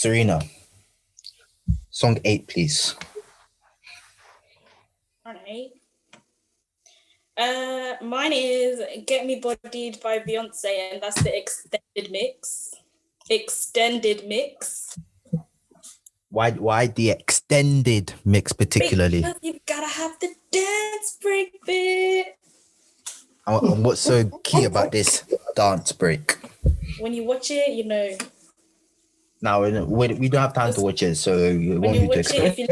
Serena, song 8, please. All right. Mine is Get Me Bodied by Beyonce, and that's the extended mix. Why the extended mix particularly? Because you gotta have the dance break bit. And what's so key about this dance break? When you watch it, you know. Now, we don't have time to watch it, so you won't need to explain.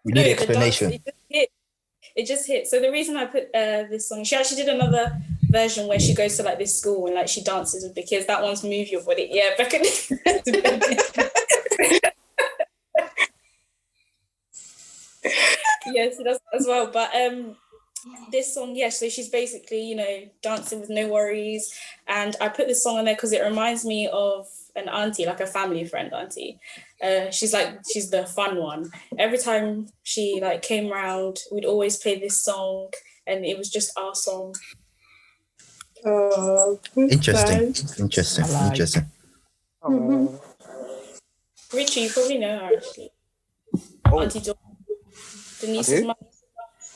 We need explanation. It just hit. So the reason I put this song, she actually did another version where she goes to like this school and like she dances with the kids. That one's Move Your Body. Yeah, back at yes, that's as well. But this song, yeah, so she's basically, you know, dancing with no worries. And I put this song on there because it reminds me of an auntie, like a family friend auntie. She's the fun one. Every time she like came round, we'd always play this song, and it was just our song. Interesting. Mm-hmm. Richie, you probably know her actually. Auntie Dawn. Denise's mum.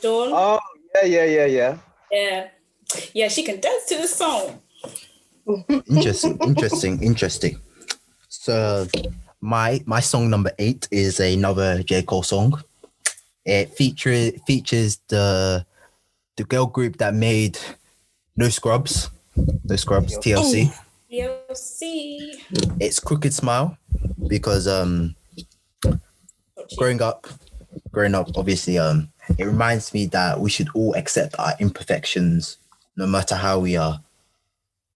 Dawn. Oh, yeah. Yeah, she can dance to the song. Interesting. So my song number 8 is another J. Cole song. It features the girl group that made No Scrubs, TLC. TLC. It's Crooked Smile because growing up, obviously, it reminds me that we should all accept our imperfections, no matter how we are.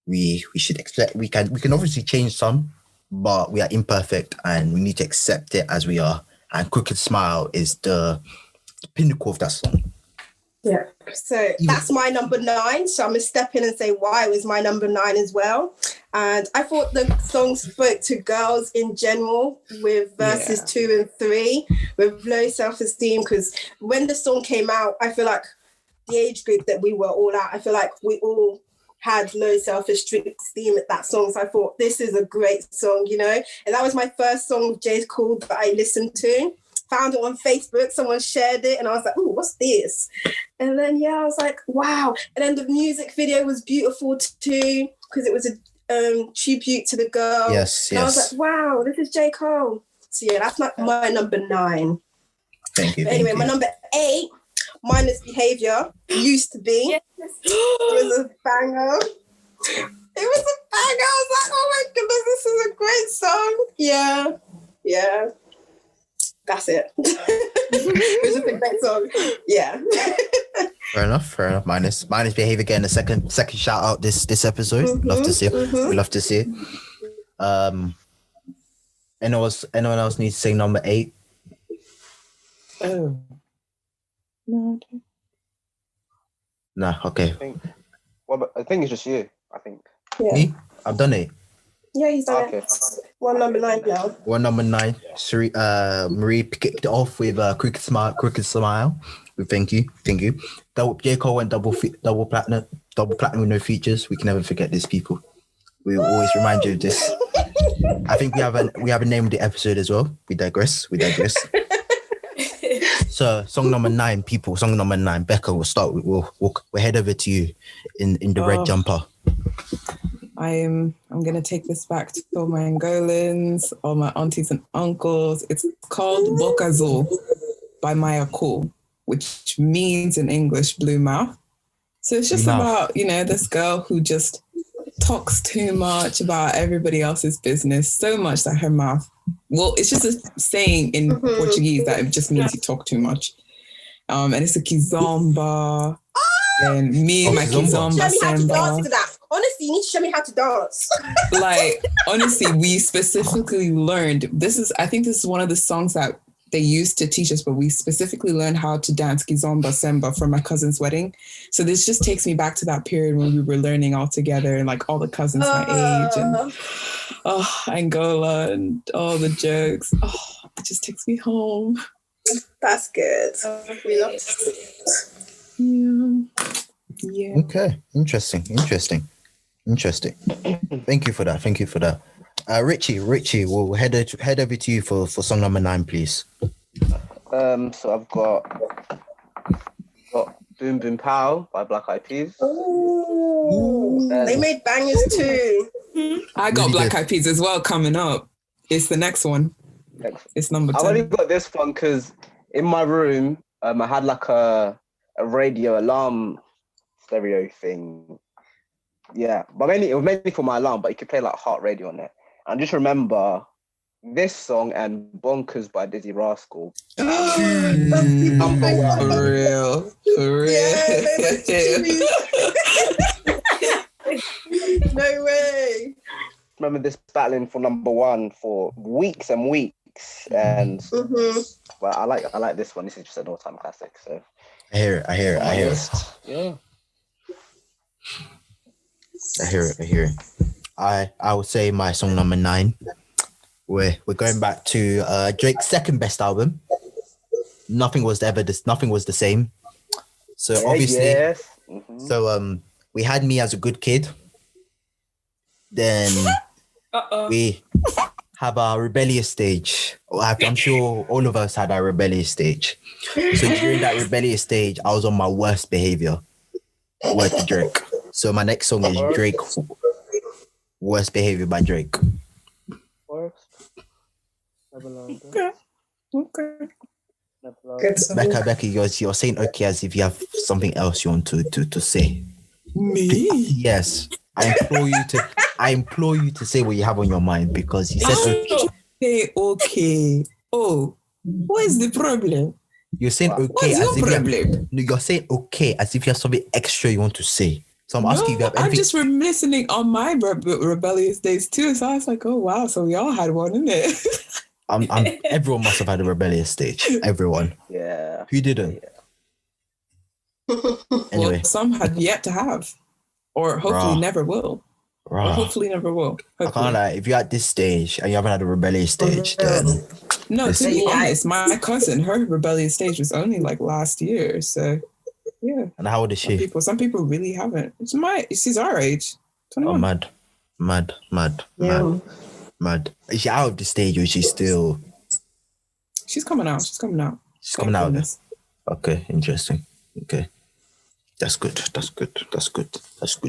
We should accept. We can obviously change some, but we are imperfect, and we need to accept it as we are. And Crooked Smile is the pinnacle of that song. Yeah. So that's my number 9. So I'm going to step in and say why it was my number 9 as well. And I thought the song spoke to girls in general with verses 2 and 3 with low self-esteem. Because when the song came out, I feel like the age group that we were all at, I feel like we all had low self-esteem at that song. So I thought this is a great song, you know. And that was my first song of J. Cole that I listened to. Found it on Facebook, someone shared it, and I was like, "Oh, what's this?" And then I was like, "Wow!" And then the music video was beautiful too because it was a tribute to the girl. Yes. I was like, "Wow, this is J. Cole." So that's my number 9. Thank you. But anyway, my number 8, Mindless Behavior, used to be. Yes. It was a banger. It was a banger. I was like, "Oh my goodness, this is a great song." Yeah. That's it. It was just a great song. Yeah. Fair enough. Mindless Behavior getting a second shout out this episode. Mm-hmm, love to see it. We love to see it. Anyone else needs to say number 8? Oh. No. Nah, okay. I think it's just you, I think. Yeah. Me? I've done it. Yeah, he's done it. One number 9 now. One number 9. Marie kicked it off with Crooked Smile. Thank you. J. Cole went double platinum with no features. We can never forget this, people. We will always remind you of this. I think we have a name of the episode as well. We digress. So song number 9, people. Song number 9. Becca, we'll start with. We'll head over to you in the red jumper. I'm gonna take this back to all my Angolans, all my aunties and uncles. It's called Bokazo by Maya Cool, which means in English blue mouth. So it's just about, this girl who just talks too much about everybody else's business, so much that her mouth, it's just a saying in Portuguese that it just means you talk too much. And it's a kizomba. And me and my kizomba samba. Honestly, you need to show me how to dance. Honestly, we specifically learned, I think this is one of the songs that they used to teach us, but we specifically learned how to dance kizomba samba for my cousin's wedding. So this just takes me back to that period when we were learning all together and like all the cousins my age and Angola and all the jokes. It just takes me home. That's good. We love it. Yeah. Okay. Interesting. Thank you for that. Richie, we'll head over to you for song number 9, please. So I've got Boom Boom Pow by Black Eyed Peas. Oh, they made bangers too. I got Really Black good. Eyed Peas as well coming up. It's the next one. It's number 10. I've only got this one because in my room, I had like a radio alarm stereo thing. Yeah, but it was mainly for my alarm, but you could play like heart radio on it. And just remember this song and Bonkers by Dizzy Rascal. Number one. For real. Yeah, no way. Remember this battling for number 1 for weeks and weeks. And well, I like this one. This is just an all-time classic. So I hear it. yeah. I hear it. I would say my song number 9. We're going back to Drake's second best album. Nothing was the same. So obviously, yes. so we had Me as a Good Kid. Then we have our rebellious stage. I'm sure all of us had our rebellious stage. So during that rebellious stage, I was on my worst behavior. Word to Drake. So my next song is Drake, Worst Behavior by Drake. Okay. Good song. Becca, you're saying okay as if you have something else you want to say. Me? Yes. I implore you to say what you have on your mind because you said okay. Okay. Oh, what is the problem? You're saying okay What's your problem? you're saying okay as if you have something extra you want to say. So I'm asking if you have I'm anything. just reminiscing on my rebellious days too. So I was like, oh wow, so we all had one, innit? Everyone must have had a rebellious stage. Everyone. Yeah. Who didn't? Anyway. Well, some had yet to have, or hopefully never will. Rah. Or hopefully never will. I can't lie. If you're at this stage and you haven't had a rebellious stage, then No, to be honest, my cousin, her rebellious stage was only like last year. So yeah. And how old is she? Some people really haven't. She's our age. 21. Oh, mad. Is she out of the stage or is she still? She's coming out. She's coming out of this. Okay, interesting. Okay. That's good,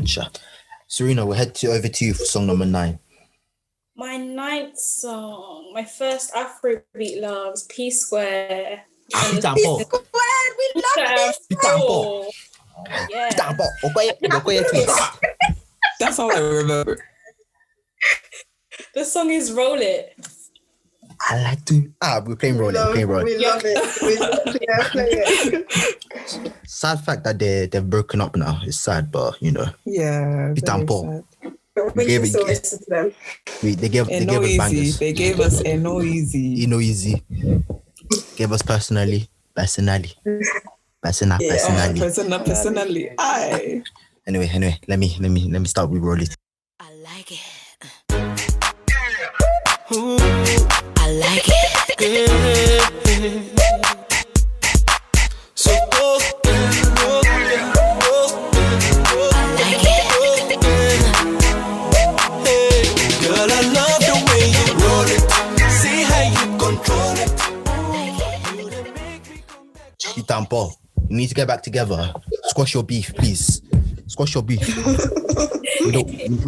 Sha. Serena, we'll head over to you for song number 9. My 9th song, my first Afrobeat loves P Square. We love it. Yeah. That's all I remember. The song is Roll It. I like to. We're playing Roll It. We love it. Play it. Sad fact that they've broken up now. It's sad, but you know. Yeah. Pitampo. We can still listen to them. They gave us bangers. They gave us a no easy. Easy. Gave us personally. Personally. Personally. Aye. Anyway, let me start with Roll It. I like it. Ooh, I like it. So I like it. Girl, I love the way you roll it. See how you control it. Pitampo. You need to get back together. Squash your beef, please. Squash your beef. We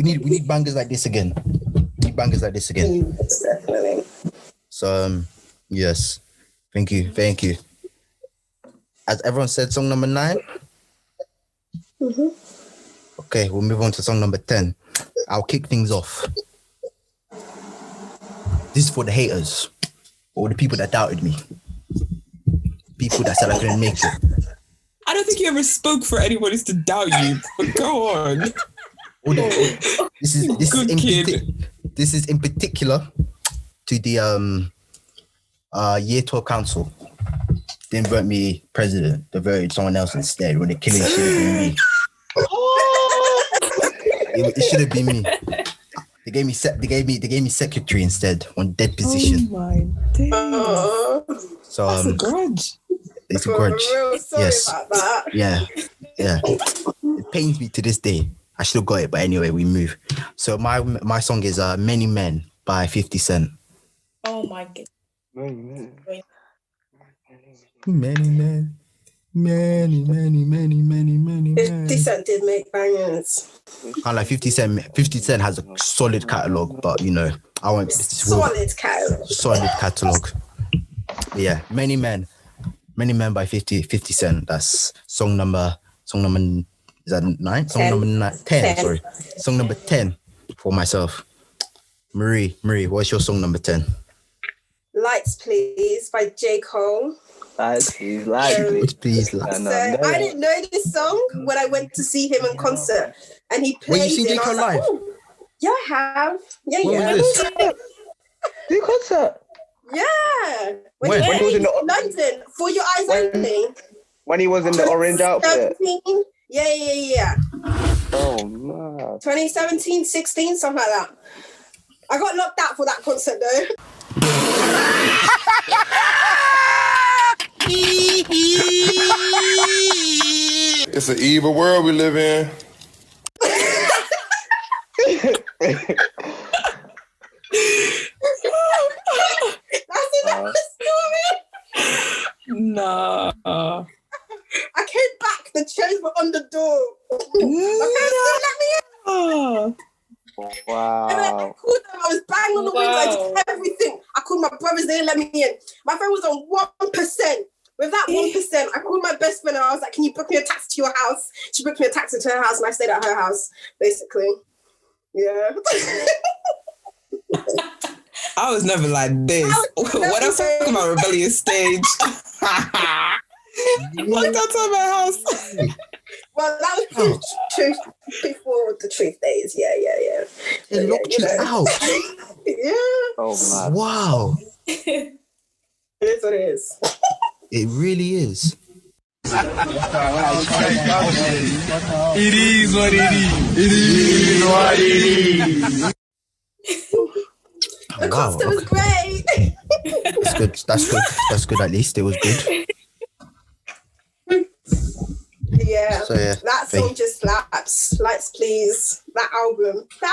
need bangers like this again. Definitely. So yes. Thank you. As everyone said, song number 9. Okay, we'll move on to song number 10. I'll kick things off. This is for the haters. Or the people that doubted me. People that said I couldn't make it. I don't think you ever spoke for anyone who's to doubt you, but go on. This is in particular to the year 12 council. They didn't vote me president. They voted someone else instead. When the killing should have been me. It should have been me. They gave me secretary instead on dead position. Oh my days. So That's a grudge. it's a grudge. Sorry about that. Yeah. It pains me to this day. I should have got it, but anyway, we move. So my song is Many Men by 50 Cent. Oh my god. Many men. Many 50 Cent did make bangers. Kind of like 50 Cent has a solid catalogue, but you know, I want Solid catalog. solid catalogue. Yeah, Many Men by 50 Cent. That's song number is that 9? Song 10. number 10, 10. sorry. Song number 10 for myself. Marie, what's your song number 10? Lights Please by J. Cole. Lights, please. Please. So I didn't know this song when I went to see him in concert, and he played Wait, you see it. J. And I Cole was like, live? "Oh, yeah, I have. Yeah, When yeah. was this? Do concert Yeah. When? he When he was played in the- in London for your eyes only. when he was in the orange outfit. 2017? Yeah. Oh man. 2017, 16, something like that. I got knocked out for that concert though. It's an evil world we live in. That's another story. Nah. I came back, the chairs were on the door. My parents didn't let me in. Oh. And I Wow. called them, I was banging on the window, I Wow. did everything. I called my brothers, they didn't let me in. My friend was on 1%. With that 1%, I called my best friend and I was like, can you book me a taxi to your house? She booked me a taxi to her house and I stayed at her house, basically. Yeah. I was never like this. When I was talking about rebellious stage, looked outside my house. Well, that was truth before the truth days. Yeah. They locked you out. Yeah. Oh man. Wow. It is what it is. It really is. It is what it is. It is what it is. The concert was great. That's good. That's good. At least it was good. Yeah. So yeah, That song just slaps. Lights Please. That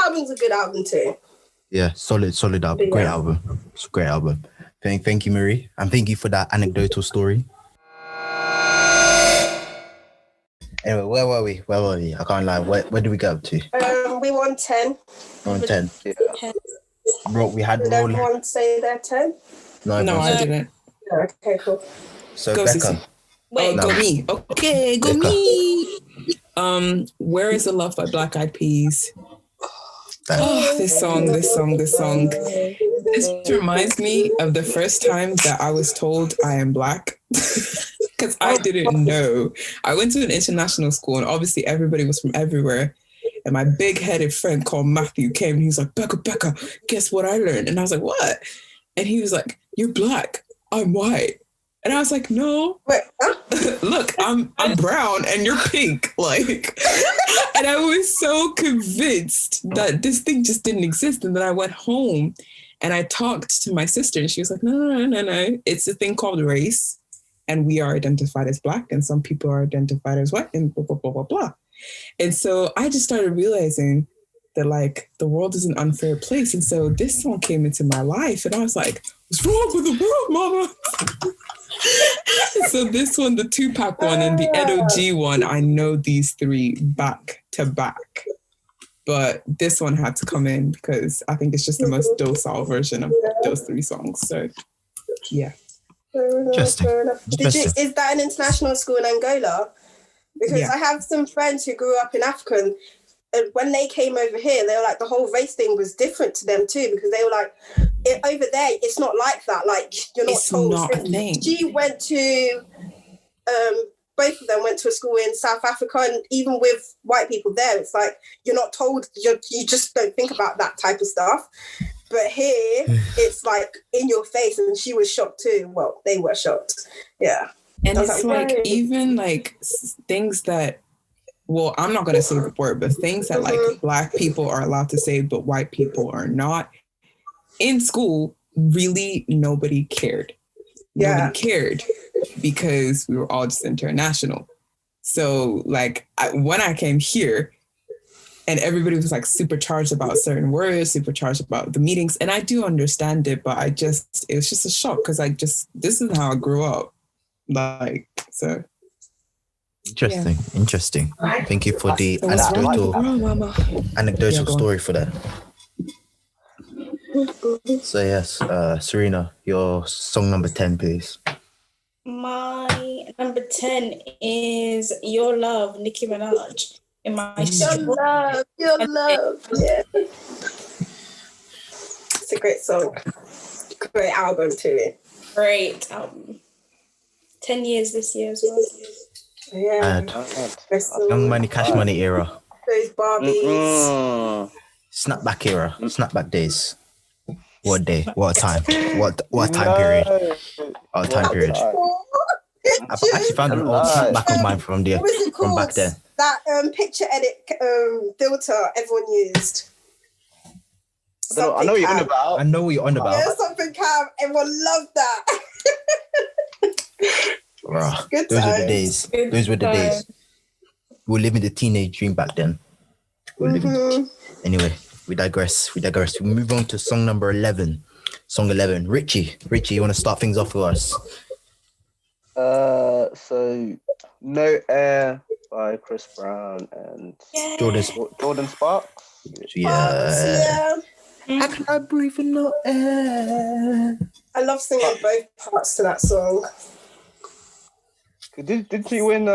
album's a good album too. yeah, solid album. Great Yeah. album. It's a great album. Thank you, Marie, and thank you for that anecdotal story. Anyway, where were we? I can't lie. Where did we get up to? We won 10. On 10. Yeah. We had Did roll. everyone say they're 10? No, everyone I said- didn't. Okay, cool. So Go, Becca. Sissy. Wait, No. Go me. Okay, go Becca. me. Where is the Love by Black Eyed Peas? Oh, this song. This reminds me of the first time that I was told I am Black. Because I didn't know. I went to an international school and obviously everybody was from everywhere. And my big-headed friend called Matthew came and he was like, Becca, guess what I learned? And I was like, what? And he was like, you're Black, I'm white. And I was like, no, Wait, huh? look, I'm brown and you're pink. Like, and I was so convinced that this thing just didn't exist. And then I went home and I talked to my sister and she was like, no. It's a thing called race. And we are identified as Black and some people are identified as white and blah, blah, blah, blah, blah. And so I just started realizing that like the world is an unfair place. And so this song came into my life and I was like, what's wrong with the world, mama? So this one, the Tupac one and the Edo G one, I know these three back to back. But this one had to come in because I think it's just the most docile version of those three songs. So yeah. Interesting. Fair enough. Is that an international school in Angola? Because Yeah. I have some friends who grew up in Africa and when they came over here, they were like, the whole race thing was different to them too, because they were like, over there, it's not like that. Like, you're not It's told. not a thing. She went to, both of them went to a school in South Africa, and even with white people there, it's like, you're not told, you just don't think about that type of stuff. But here, it's like in your face, and she was shocked too. Well, they were shocked. Yeah. And I was it's like, like right. even like things that, well, I'm not going to say the word, but things that like Black people are allowed to say, but white people are not. In school, really nobody cared. Yeah. Nobody cared because we were all just international. So like when I came here And everybody was like supercharged about certain words, supercharged about the meanings. And I do understand it, but it was just a shock because this is how I grew up. Like, so. Interesting. Thank you for the So what's anecdotal Yeah, go on. story for that. So yes, Serena, your song number 10, please. My number 10 is Your Love, Nicki Minaj. In my Your love. Yeah. It's a great song. Great album too. great album. 10 years this year as well. Yeah. Young Money, Cash Money era. Those Barbies. Snapback era. Snapback days. What day? What a time? What time period? What time period? I actually found an old snapback of mine from What was it called? back then. That picture edit filter everyone used. I know what you're on about. I know what you're on about. Yeah, something cam. Everyone loved that. Bruh, Good those were the times. days. Those were the days. We were living the teenage dream back then. Anyway, we digress. We move on to song number 11. Song 11. Richie, you want to start things off for us? So No Air by Chris Brown and Jordan Sparks. Yeah. How can I breathe in no air? I love singing both parts to that song. Did she win?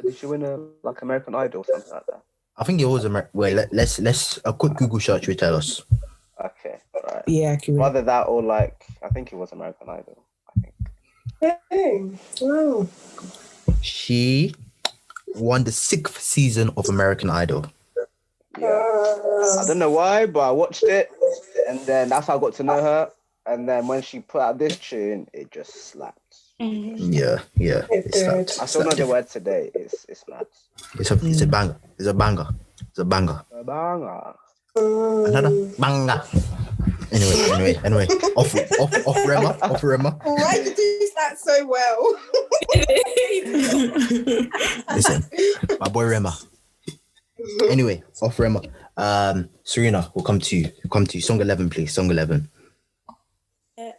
Did she win like American Idol or something like that? I think it was Wait, let's a quick Google search will tell us. Okay, right. Yeah, accurate. Whether that or like I think it was American Idol. I think. Hey, wow. She won the 6th season of American Idol. Yeah. I don't know why, but I watched it, and then that's how I got to know her. And then when she put out this tune, it just slapped. Yeah. It did. I still know the word today. It's mad. It's a banger. It's a banger. A banger. Another banger. Anyway. Off Rema. Why did you do that so well? Listen, my boy Rema. Anyway, off Rema. Serena, we'll come to you. Song 11, please. Song 11.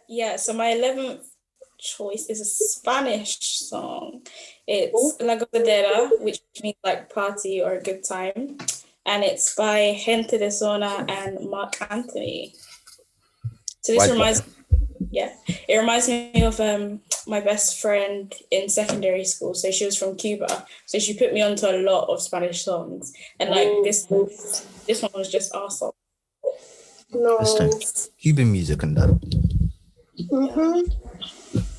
Yeah, so my 11th choice is a Spanish song. It's La Gozadera, which means like party or a good time. And it's by Gente de Zona and Mark Anthony. So this reminds me of my best friend in secondary school. So she was from Cuba. So she put me onto a lot of Spanish songs. And like this one was just our song. Nice. Cuban music and that.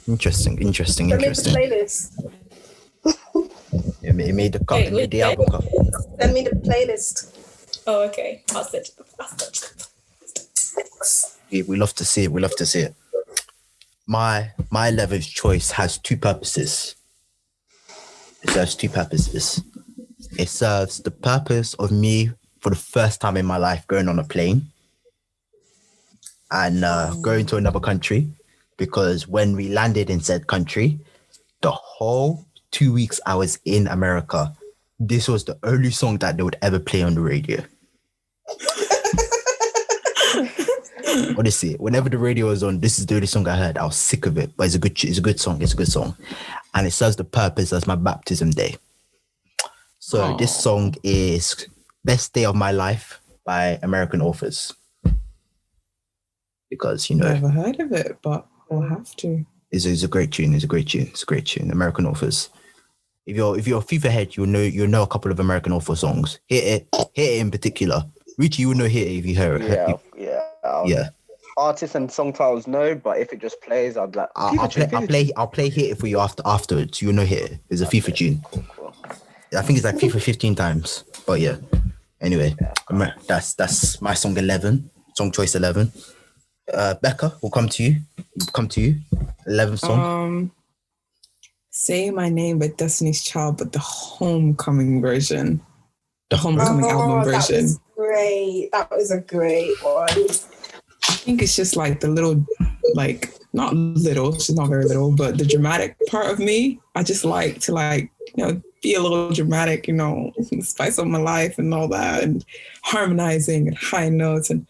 Interesting. Send me the playlist. It made the cut. It made the album cut. Send me the playlist. Oh, okay. I'll search it. We love to see it. My 11th choice has two purposes. It serves two purposes. It serves the purpose of me for the first time in my life going on a plane and going to another country, because when we landed in said country, the whole 2 weeks I was in America, this was the only song that they would ever play on the radio. Honestly, whenever the radio was on, this is the only song I heard. I was sick of it, but it's a good song. And it serves the purpose as my baptism day. So this song is Best Day of My Life by American Authors. Because, Never heard of it, but we'll have to. It's a great tune. American Authors. If you're a FIFA head, you'll know a couple of American Author songs. Hit it in particular. Richie, you will know Hit It if you hear it. Yeah. Artists and song titles, no, but if it just plays, I'd like. I'll play Hit It for you afterwards. You'll know Hit It. It's a FIFA tune. Cool. I think it's like FIFA 15 times. But yeah. Anyway, that's my song 11. Song choice 11. Becca, we'll come to you. 11th song. Say My Name by Destiny's Child, but the Homecoming version. The Homecoming album version. That was a great one. I think it's just like the little, like, not little, she's not very little, but the dramatic part of me, I just like to like be a little dramatic, spice up my life and all that, and harmonizing and high notes. And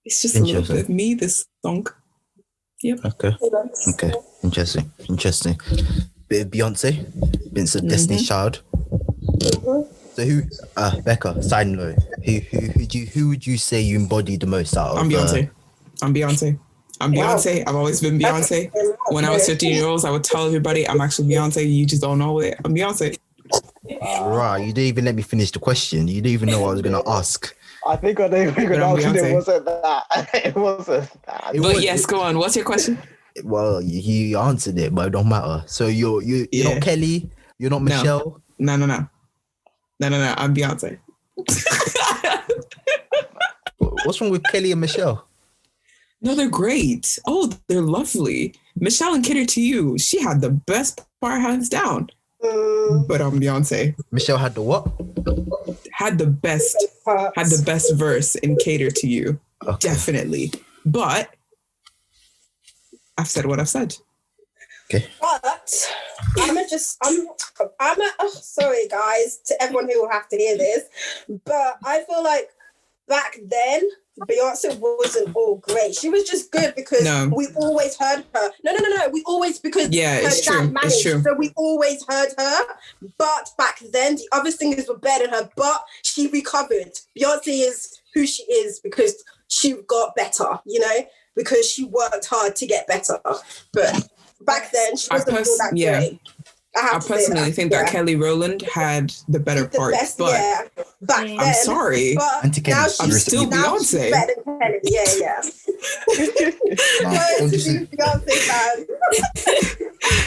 it's just a little bit of me, this song. Yep. Okay. Interesting. Bit of Beyonce, Bit of Destiny's Child. So who, Becca, side note, who would you say you embody the most out of? I'm Beyonce. I've always been Beyonce. When I was 15 years old, I would tell everybody I'm actually Beyonce. You just don't know it. I'm Beyonce. Right, you didn't even let me finish the question. You didn't even know what I was going to ask. I think I didn't even answer it. Wasn't that? It wasn't that. But yes, go on. What's your question? Well, you answered it, but it don't matter. So you're not Kelly. You're not Michelle. No. I'm Beyonce. What's wrong with Kelly and Michelle? No, they're great. Oh, they're lovely. Michelle and Cater to You. She had the best part hands down. But I'm Beyonce. Michelle had the what? Had the best verse in Cater to You. Okay. Definitely. But I've said what I've said. Okay. But sorry guys to everyone who will have to hear this, but I feel like back then Beyonce wasn't all great. She was just good because we always heard her. No. We always, because her dad managed, so we always heard her. But back then, the other singers were better than her, but she recovered. Beyonce is who she is because she got better, because she worked hard to get better. But back then, she wasn't all that great. I personally think that Kelly Rowland had the better part, but back then, I'm sorry, but now I'm still Beyonce. Better than Kelly. Yeah. Beyonce fan.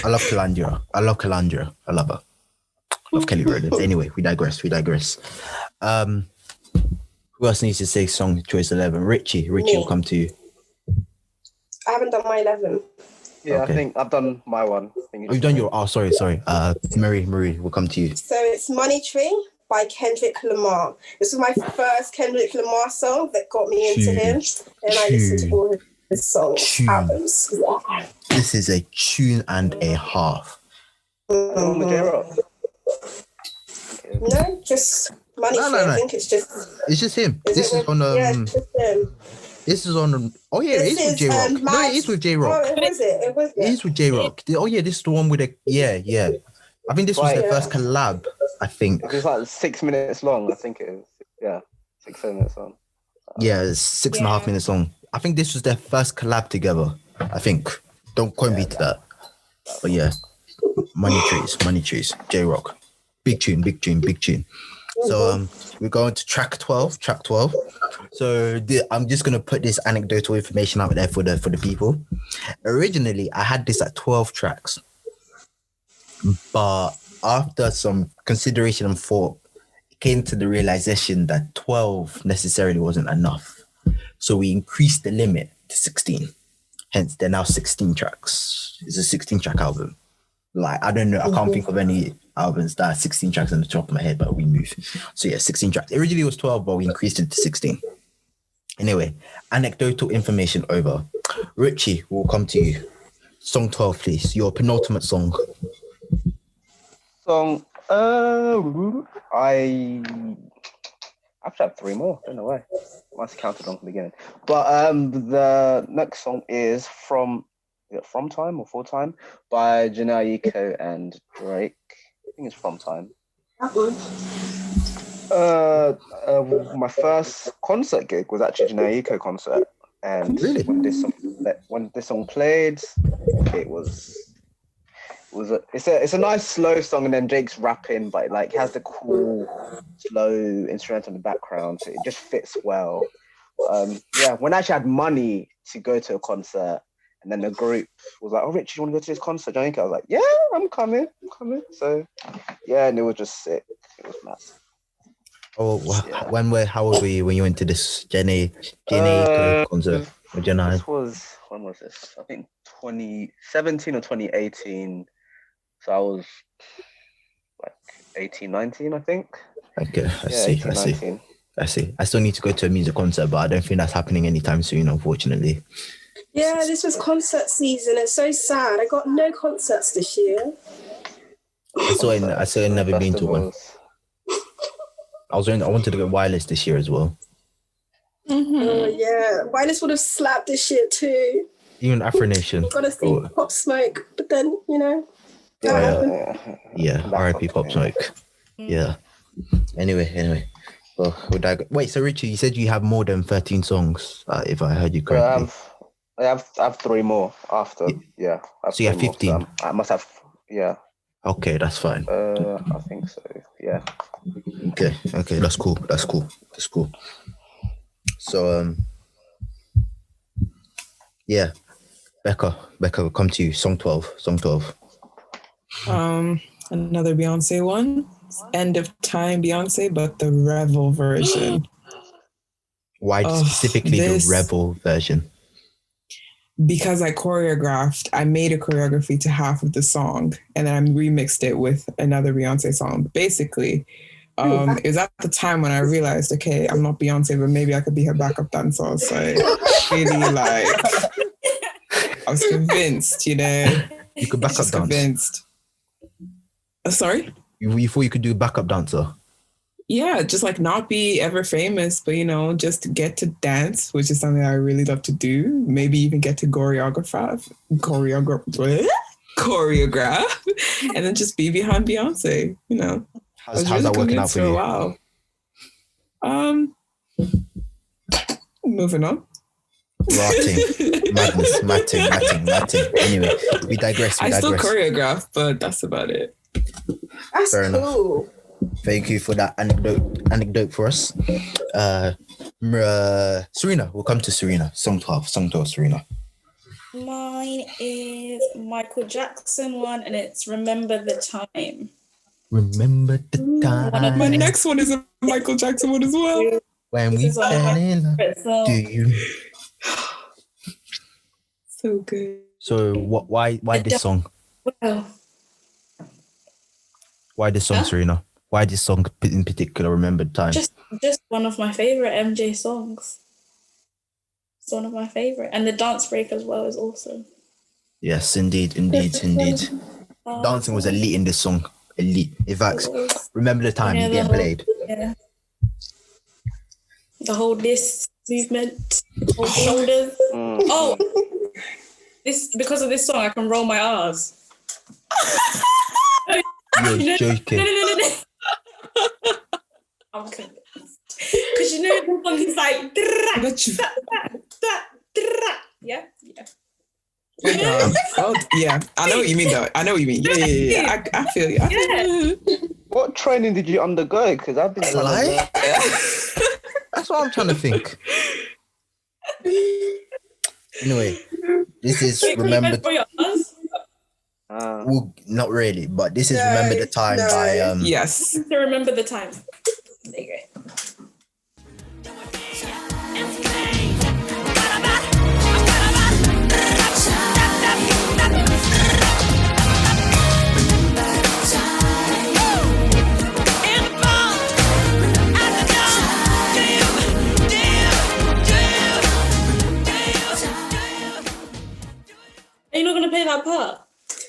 I love Calandra. I love her. Love Kelly Rowland. Anyway, we digress. Who else needs to say song choice 11? Richie will come to you. I haven't done my 11. Yeah, okay. I think I've done my one. You've done your... Oh, sorry. Marie, we'll come to you. So it's Money Tree by Kendrick Lamar. This was my first Kendrick Lamar song that got me into him. And I listened to all of his songs, albums. Yeah. This is a tune and a half. No, just Money Tree. I think it's just... It's just him. This is on... Yeah, it's just him. This is on... Oh, yeah, it is with J-Rock. No, it is with J-Rock. Oh, it is with J-Rock. Oh, yeah, this is the one with the... Yeah. I think this was their first collab, I think. It's like 6 minutes long, I think it is. Yeah, 6-7 minutes long. Yeah, it's 6.5 minutes long. I think this was their first collab together, I think. Don't quote me to that. But yeah, Money Trees, J-Rock. Big tune. So we're going to track 12. So I'm just going to put this anecdotal information out there for the people. Originally, I had this at 12 tracks. But after some consideration and thought, it came to the realization that 12 necessarily wasn't enough. So we increased the limit to 16. Hence, they're now 16 tracks. It's a 16-track album. Like, I don't know, I can't think of any albums that are 16 tracks on the top of my head, but we moved. So yeah, 16 tracks. Originally it was 12, but we increased it to 16. Anyway, anecdotal information over. Richie, we'll come to you. Song 12, please. Your penultimate song. I have to have 3 more. I don't know why. Must have counted on from the beginning. But the next song is From Time or Full Time by Jhené Aiko and Drake. I think it's From Time. My first concert gig was actually Jhené Aiko concert, and really? when this song played, it's a nice slow song, and then Drake's rapping, but it has the cool slow instrumental in the background, so it just fits well. When I actually had money to go to a concert, and then the group was like, "Oh, Rich, you want to go to this concert, Jhené Aiko?" I was like, "Yeah, I'm coming." So, yeah, and it was just sick. It was massive. Oh, how old were you when you went to this Jhené Aiko concert? When was this? I think 2017 or 2018. So I was like 18, 19, I think. Okay, I see. I still need to go to a music concert, but I don't think that's happening anytime soon, unfortunately. Yeah, this was concert season. It's so sad. I got no concerts this year. I saw it never been to one. Festivals. I wanted to go wireless this year as well. Oh yeah, Wireless would have slapped this shit too. Even Afro Nation. Gotta see Pop Smoke, but then Yeah, R.I.P. Pop Smoke. Yeah. Anyway. Well, wait. So Richard, you said you have more than 13 songs, if I heard you correctly. I have 3 more after. Yeah. So you have 15. So I must have. Yeah. Okay, that's fine. I think so. Yeah. Okay, that's cool. So yeah, Becca, we'll come to you. Song 12. Another Beyonce one. End of Time Beyonce, but the Revel version. Why specifically the Revel version? Because I made a choreography to half of the song, and then I remixed it with another Beyonce song. Basically, it was at the time when I realized, okay, I'm not Beyonce, but maybe I could be her backup dancer. So I was convinced, You could backup dance. Convinced. Sorry? You thought you could do backup dancer? Yeah, just like not be ever famous, but just get to dance, which is something I really love to do. Maybe even get to choreograph, and then just be behind Beyonce. How's that working out for you? Wow. Moving on. Rotting, madness, matting. Anyway, we digress. I still choreograph, but that's about it. That's Fair cool. Enough. Thank you for that anecdote for us. Serena, we'll come to Serena. Song 12, Serena. Mine is Michael Jackson one, and it's Remember the Time. Remember the time. My next one is a Michael Jackson one as well. When we fell in love. Do you? So good. So why this song? Well, why this song, Serena? Why this song in particular, Remember the Time? Just one of my favorite MJ songs. It's one of my favorite. And the dance break as well is awesome. Yes, indeed. Dancing was elite in this song. Elite. In fact, Remember the Time, getting played. Yeah. The whole this movement, whole shoulders. Oh, because of this song, I can roll my R's. You're joking. No. I'm convinced. Because the song is like... Yeah. Yeah. I know what you mean, though. Yeah. I feel you. What training did you undergo? Because I've been That's what I'm trying to think. Anyway, this is Remember... well, not really, but this is Remember the Time by... Yes. To Remember the Time. There you go. Are you not going to play that part?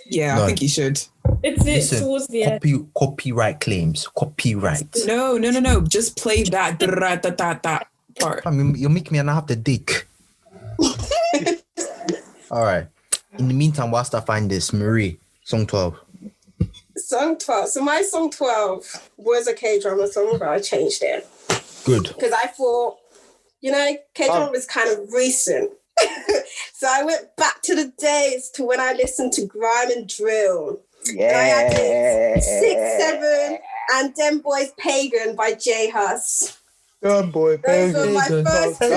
Yeah, no. I think you should. It's towards the end. Copyright claims. Copyright. No. Just play that part. I mean, you'll make me and I have to dig. All right. In the meantime, whilst I find this, Marie, Song 12. Song 12. So my Song 12 was a K-drama song, but I changed it. Good. Because I thought, K-drama was kind of recent. So I went back to the days to when I listened to grime and drill. Yeah. And I added 6-7 and Dem Boys Pagan by J Hus. Dem Boy Pagan. Those were my first two.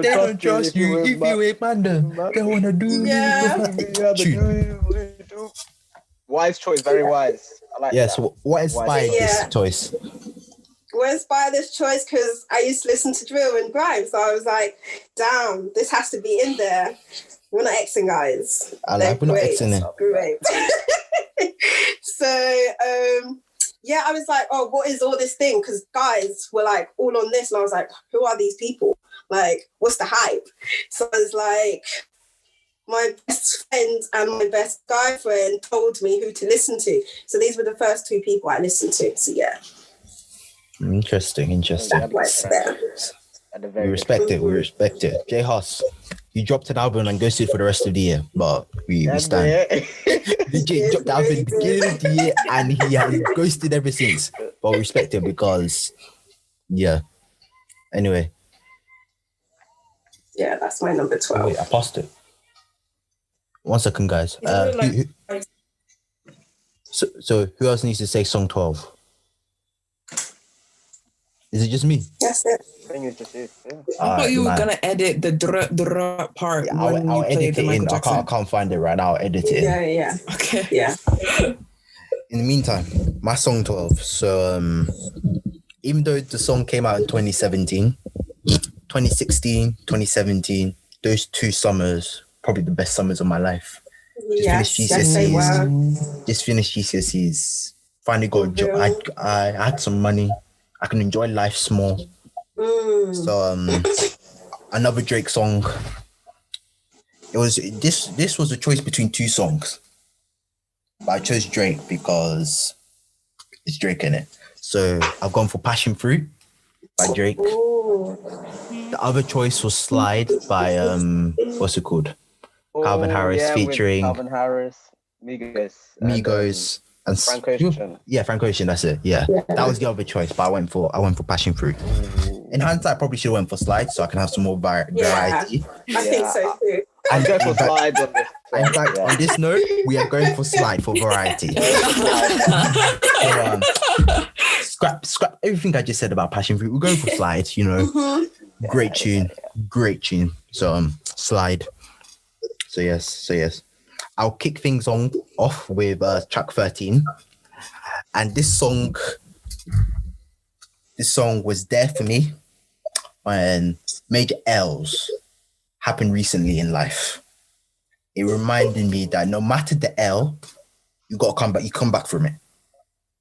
They don't trust you if you ain't man them. They wanna do you. Wise choice, very wise. I like that. So what inspired this choice? What inspired this choice? Because I used to listen to drill and grime, so I was like, damn, this has to be in there. We're not Xing, guys. We're not Xing. Great. So, I was like, oh, what is all this thing? Because guys were like all on this, and I was like, who are these people? Like, what's the hype? So I was like, my best friend and my best guy friend told me who to listen to. So these were the first two people I listened to. So yeah. Interesting. Right there. We respect it. J Huss, you dropped an album and ghosted for the rest of the year, but we stand. DJ dropped the album at the beginning of the year and he has ghosted ever since. But we respect it because, yeah. Anyway. Yeah, that's my number 12. Wait, I passed it. 1 second, guys. So who else needs to say song 12? Is it just me? That's it. I think it's just you. Yeah. I thought you were gonna edit the drop part Yeah, when I'll you played edit the it Michael in. Jackson. I can't find it right now. I'll edit it in. Yeah. Okay. Yeah. In the meantime, my song 12. So even though the song came out in 2017, 2016, 2017, those 2 summers, probably the best summers of my life. Yes, they were. Just finished GCSEs. Finally got a job. I had some money. I can enjoy life small. So another Drake song. It was this was a choice between 2 songs. But I chose Drake because it's Drake in it. So I've gone for Passion Fruit by Drake. The other choice was Slide by what's it called? Calvin Harris featuring Calvin Harris, Migos and Frank Ocean. Yeah, Frank Ocean, that's it. Yeah. That was the other choice, but I went for Passion Fruit. In hindsight, I probably should have went for Slide so I can have some more variety. I think so too. I'm going for Slide on this. In fact, on this note, we are going for Slide for variety. So, scrap everything I just said about Passion Fruit. We're going for Slide, Great tune. So Slide. So yes. I'll kick things off with track 13. And this song was there for me when major L's happened recently in life. It reminded me that no matter the L, you gotta come back. You come back from it.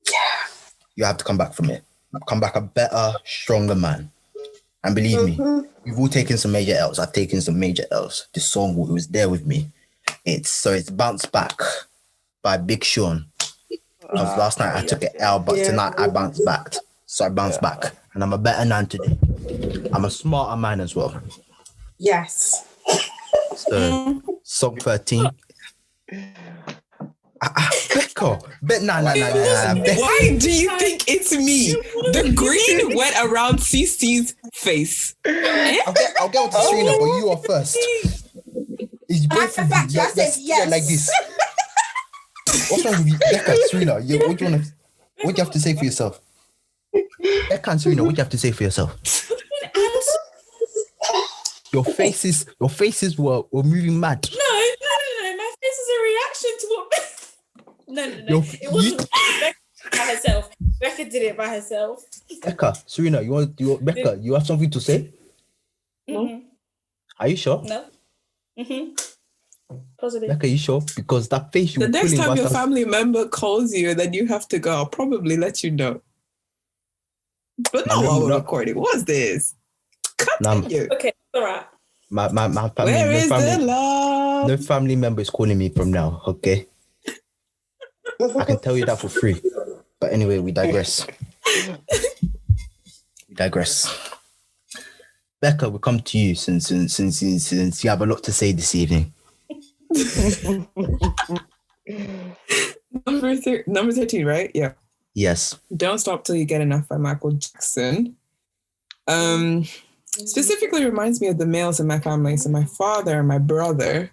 Yeah. You have to come back from it. Come back a better, stronger man. And believe me, we've all taken some major L's. I've taken some major L's. This song was there with me. It's Bounce Back by Big Sean. Because last night I took an L, but tonight I bounced back. So I bounced back. And I'm a better man today. I'm a smarter man as well. Yes. So, song 13. Becca. Nah. Why do you think it's me? The green went around CC's face. I'll get on to Serena, but you are first. It's both of you. I said yes. Like this. What's wrong with you? Becca, Serena, what do you have to say for yourself? Becca and Serena, what do you have to say for yourself? Your faces were moving mad. No. My face is a reaction to what. No. It wasn't Becca by herself. Becca did it by herself. Becca, Serena, Becca, you have something to say? Mm-hmm. Are you sure? No. Positive. Becca, you sure? Because that face you The were next pulling time your was- family member calls you, then you have to go. I'll probably let you know. But not while we're recording. What's this? Continue. Okay, all right. My family. Where is the love? No family member is calling me from now. Okay. I can tell you that for free. But anyway, we digress. Becca, we come to you since you have a lot to say this evening. Number 13, right? Yeah. Yes. Don't Stop Till You Get Enough by Michael Jackson. Specifically reminds me of the males in my family. So my father and my brother,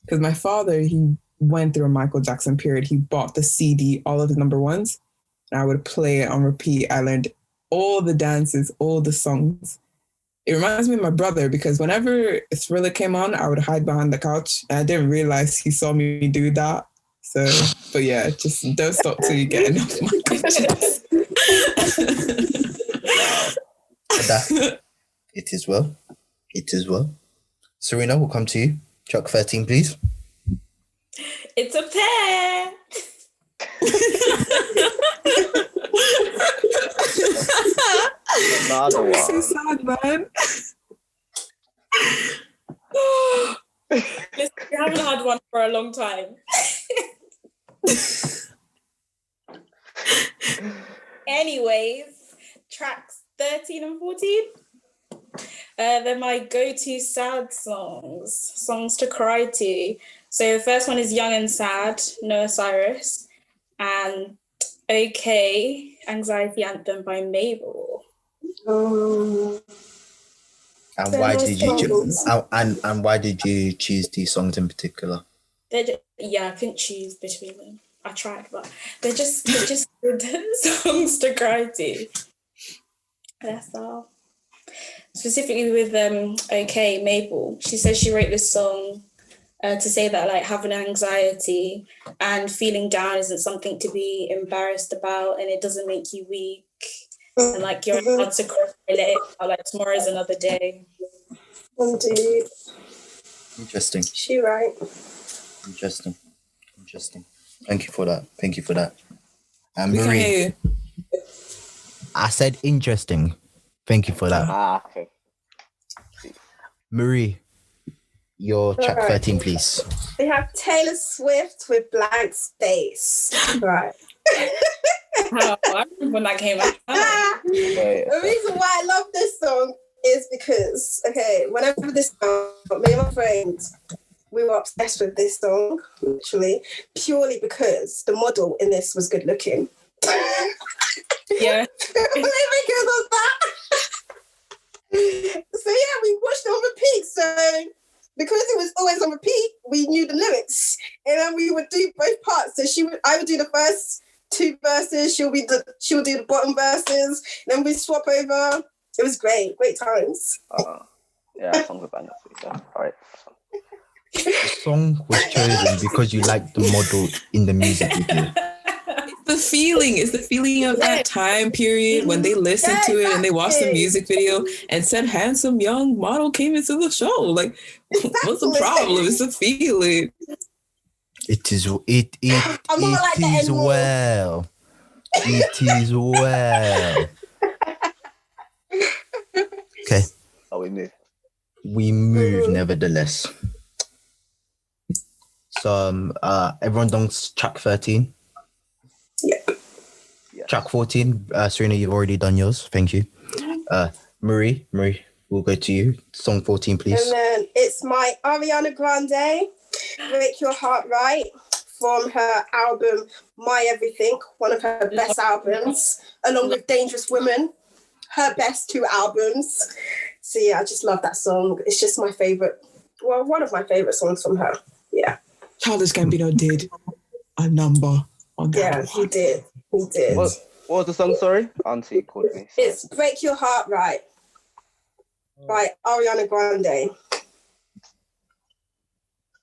because my father, he went through a Michael Jackson period. He bought the CD, all of the number ones, and I would play it on repeat. I learned all the dances, all the songs. It reminds me of my brother because whenever Thriller came on, I would hide behind the couch. And I didn't realize he saw me do that. So, but yeah, just don't stop till you get enough Michael Jackson. It is well. Serena, we'll come to you. Track 13, please. It's a pair. Another one. So sad, man. Listen, you haven't had one for a long time. Anyways, tracks 13 and 14. They're my go-to sad songs to cry to. So the first one is Young and Sad, Noah Cyrus, and Okay, Anxiety Anthem by Mabel. And why did you and why did you choose these songs in particular? I couldn't choose between them. I tried, but they're just good songs to cry to. That's all. Specifically with Okay, Mabel, she says she wrote this song to say that like having anxiety and feeling down isn't something to be embarrassed about, and it doesn't make you weak, and like you're allowed to cry, let it out, like tomorrow is another day. Indeed. Interesting. She right. Interesting. Thank you for that. And We can Marie, hear you. I said interesting. Thank you for that. Okay. Marie, your track Alright. 13, please. We have Taylor Swift with Blank Space. Right. Wow, I remember when that came out. The reason why I love this song is because, whenever this song, me and my friends, we were obsessed with this song, literally, purely because the model in this was good looking. Yeah. Only because of that. So yeah, we watched it on repeat. So because it was always on repeat, we knew the lyrics, and then we would do both parts. So I would do the first two verses, she would do the bottom verses, then we swap over. It was great times. Yeah, that song's a banger. So, all right. The song was chosen because you liked the model in the music video. It's the feeling of that time period when they listened to it and they watched the music video and said handsome young model came into the show. Like, what's the problem? It's the feeling. It is well. It is well. Okay. Oh, we move. We move nevertheless. So everyone done track 13? Yep. Yes. Track 14, Serena, you've already done yours. Thank you. Marie, we'll go to you. Song 14, please. And then it's my Ariana Grande, Break Your Heart Right, from her album My Everything, one of her best albums, along with Dangerous Women, her best two albums. So yeah, I just love that song. It's just my favorite, one of my favorite songs from her. Yeah. Childish Gambino did a number on that. Yeah, he did. What was the song? Sorry, Auntie called me. It's Break Your Heart Right by Ariana Grande.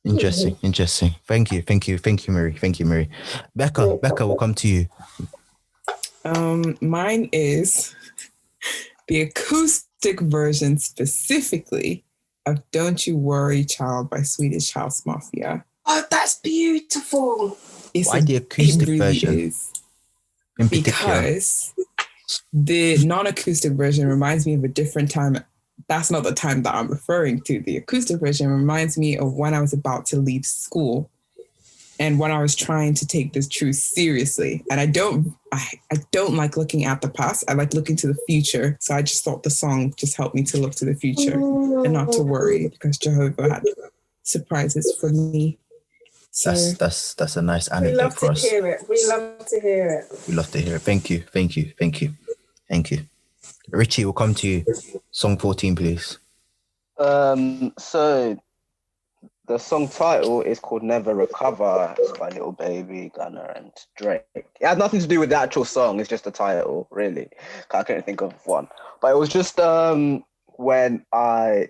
Interesting. Thank you, Marie. Becca, we'll come to you. Mine is the acoustic version specifically of Don't You Worry Child by Swedish House Mafia. Oh, that's beautiful. Why the acoustic version? In particular? Because the non-acoustic version reminds me of a different time. That's not the time that I'm referring to. The acoustic version reminds me of when I was about to leave school and when I was trying to take this truth seriously. And I don't like looking at the past. I like looking to the future. So I just thought the song just helped me to look to the future and not to worry, because Jehovah had surprises for me. So, that's a nice We anecdote love for to us. hear it. We love to hear it. Thank you. Richie, we'll come to you. Song 14, please. So the song title is called Never Recover. It's by Little Baby, Gunna and Drake. It has nothing to do with the actual song. It's just the title, really. I couldn't think of one. But it was just when I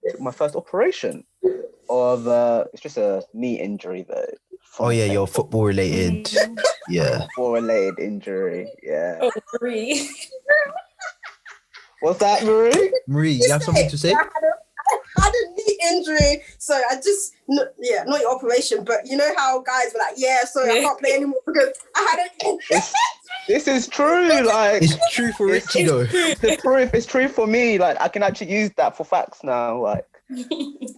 took my first operation of it's just a knee injury though. Oh yeah, your football related. Yeah. Football related injury. Yeah. Oh, Marie. What's that, Marie? Marie, you have something to say? I had a knee injury, so I just, not your operation, but you know how guys were like, sorry, I can't play anymore because I had a This is true. Like, It's true for Richie though. the proof is true for me. Like, I can actually use that for facts now. Like, Richie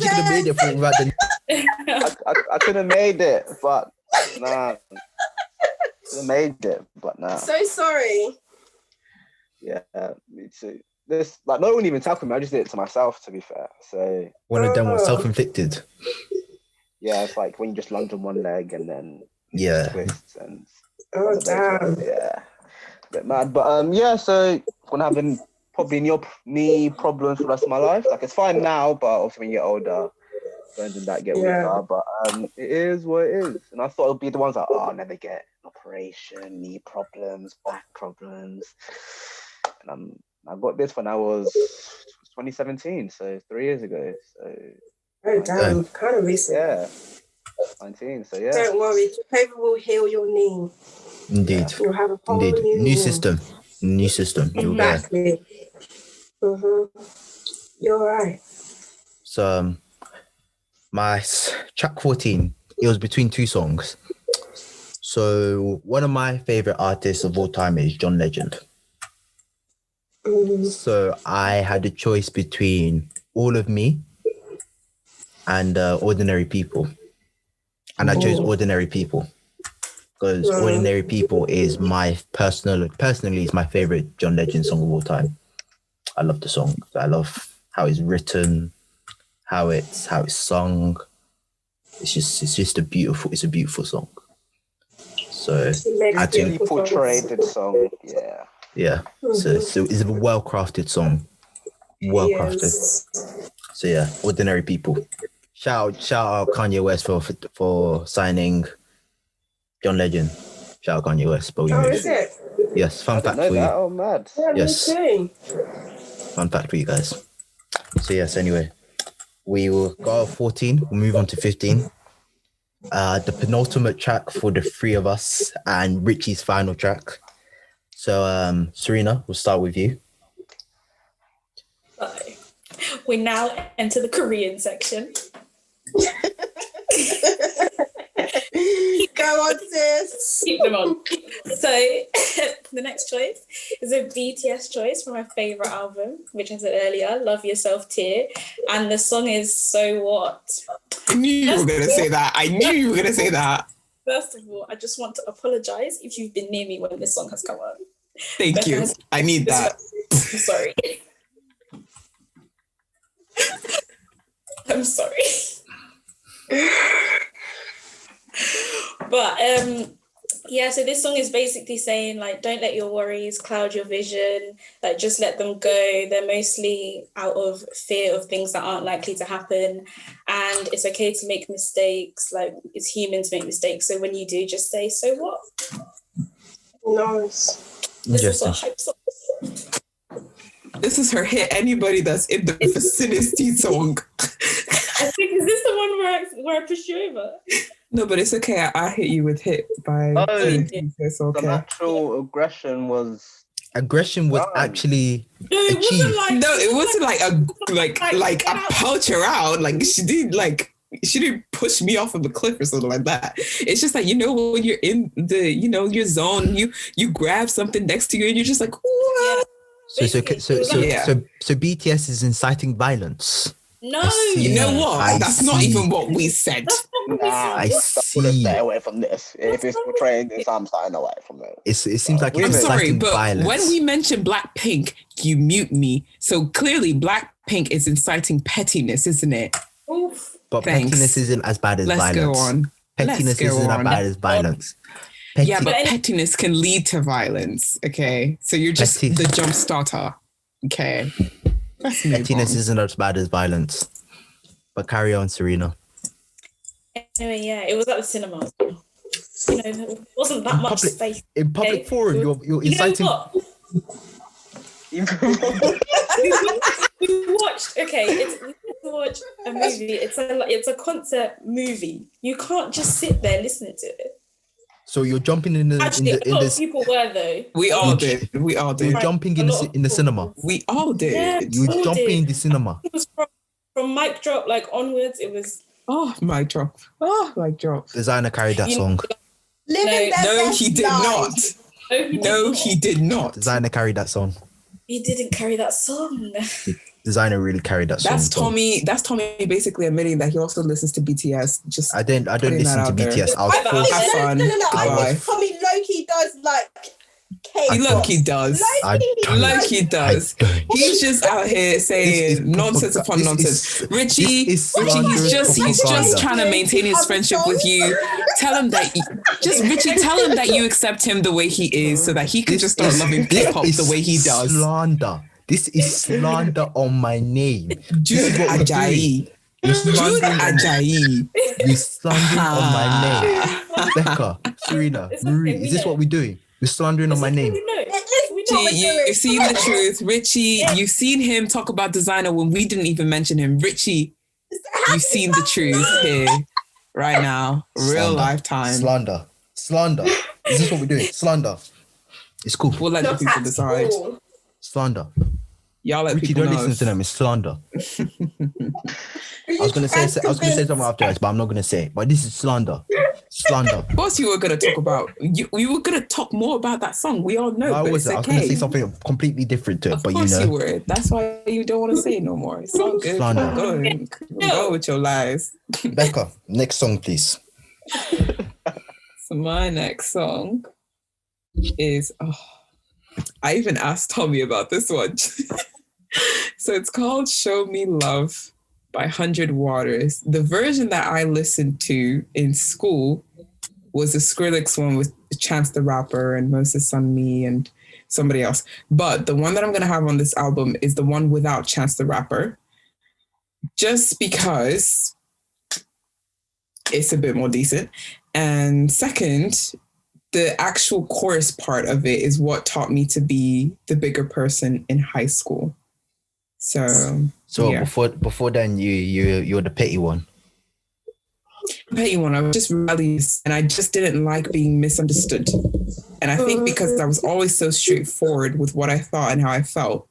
could have made it for without the I could have made it, but nah. Could have made it, but nah. So sorry. Yeah, me too. This like no one even tackled me. I just did it to myself. To be fair, so One of them was self-inflicted. yeah, it's like when you just lunge on one leg and then Yeah. twists and Oh damn. yeah, bit mad. But yeah, so gonna have probably knee problems for the rest of my life. Like it's fine now, but obviously when you get older, bones and that get weaker. But it is what it is. And I thought it'd be the ones that I'll never get an operation, knee problems, back problems. And I got this when I was 2017, so 3 years ago. So Oh damn, kind of recent. yeah, 19. So yeah. Don't worry, Paper will heal your knee. Indeed. You'll have a whole Indeed. new knee. New system. You'll get. Exactly. You're right. So my track 14, it was between two songs. So one of my favorite artists of all time is John Legend. So I had a choice between All of Me and Ordinary People. And I chose Ordinary People because Ordinary People is my personally is my favorite John Legend song of all time. I love the song. I love how it's written, how it's sung. It's just a beautiful song. So I Really portrayed the song. Yeah. Yeah. So it's a well-crafted song. Well-crafted. So yeah, Ordinary People. Shout out Kanye West for signing John Legend. Shout out Kanye West. But is it? Yes, fun fact know for that. you. Oh, mad. Yeah, Yes. me too. Fun fact for you guys. So yes, anyway, we will go out 14. We'll move on to 15. The penultimate track for the three of us and Richie's final track. So Serena, we'll start with you. We now enter the Korean section. Go on, sis. Keep them on. So the next choice is a BTS choice from my favorite album, which I said earlier, Love Yourself Tear. And the song is So What. I knew you were going to say that. First of all, I just want to apologize if you've been near me when this song has come on. Thank you. I need that. I'm sorry. I'm sorry. But yeah, so this song is basically saying like, don't let your worries cloud your vision, like just let them go. They're mostly out of fear of things that aren't likely to happen, and it's okay to make mistakes. Like it's human to make mistakes, so when you do, just say so what. Nice. This is a hype song. This is her hit anybody that's in the vicinity song. I think, is this the one where I pushed you over? No, but it's okay. I hit you with hit by. It's okay. The natural aggression was actually No, it achieved. wasn't like. No, it wasn't like I pouch her out. Like she didn't push me off of a cliff or something like that. It's just like, when you're in the, your zone, you grab something next to you and you're just like, what? So BTS is inciting violence. No, you know what? That's not even what we said. I see. Stay away from this. If it's portraying this, I'm staying away from it. It seems like I'm it's sorry, inciting but violence. when we mention Blackpink, you mute me. So clearly, Blackpink is inciting pettiness, isn't it? Oof. But Thanks. pettiness isn't as bad as Let's violence. go on. Pettiness isn't as bad as violence. Yeah, but pettiness can lead to violence. Okay, so you're just the jump starter. Okay, pettiness isn't as bad as violence. But carry on, Serena. Anyway, yeah, it was at the cinema. There wasn't that much space. In public forum, you're inciting. We watched. Okay, we watch a movie. It's a concert movie. You can't just sit there listening to it. So you're jumping in the Actually, a lot of people were though. We all did. You're jumping in the cinema. We all did. Yeah, You're jumping in the cinema. It was from mic drop onwards. It was. Mic drop. Mic drop. Designer carried that song. No, he did not. No, he did not. Designer carried that song. He didn't carry that song. Designer really carried that song. That's Tommy basically admitting that he also listens to BTS. Just I don't listen to BTS. I was forced. Have fun. I Tommy Loki does like He Loki does. Loki does. He's just out here saying nonsense upon nonsense. Richie, he's just trying to maintain his friendship with you. Tell him that tell him that you accept him the way he is, so that he can just start loving K-pop the way he does. Slander. This is slander on my name. Jude Ajayi. You're slandering on my name. Becca, Serena, Marie, is this what we're doing? You're slandering on my name. You've seen the truth. Richie, you've seen him talk about Designer when we didn't even mention him. Richie, you've seen the truth here, right now. Real lifetime. Slander. Is this what we're doing? Slander. It's cool. We'll let the people decide. Slander. Y'all let Richie, people don't know. listen to them. It's slander. I was gonna say something afterwards, but I'm not gonna say it. But this is slander. Slander. Of course, you were gonna talk about. We were gonna talk more about that song. We all know. I was gonna say something completely different to it, but you were. That's why you don't want to say it no more. It's all good. Slander. Go with your lies. Becca, next song, please. So my next song is. I even asked Tommy about this one. So it's called Show Me Love by 100 Waters. The version that I listened to in school was the Skrillex one with Chance the Rapper and Moses Sunmi and somebody else. But the one that I'm going to have on this album is the one without Chance the Rapper. Just because it's a bit more decent. And second, the actual chorus part of it is what taught me to be the bigger person in high school. So yeah. before then, you're the petty one. Petty one. I was just rebellious, and I just didn't like being misunderstood. And I think because I was always so straightforward with what I thought and how I felt,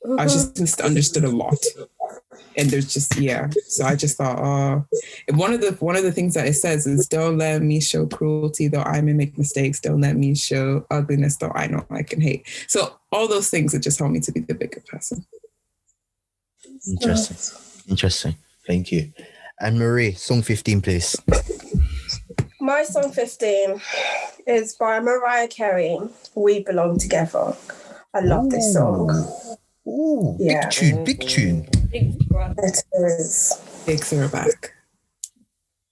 I was just misunderstood a lot. And there's just So I just thought, one of the things that it says is, "Don't let me show cruelty, though I may make mistakes. Don't let me show ugliness, though I know I can hate." So all those things that just helped me to be the bigger person. Interesting. Thank you. And Marie, song 15, please. My song 15 is by Mariah Carey, "We Belong Together." I love this song. Ooh, yeah. Big tune. It is. Takes her back.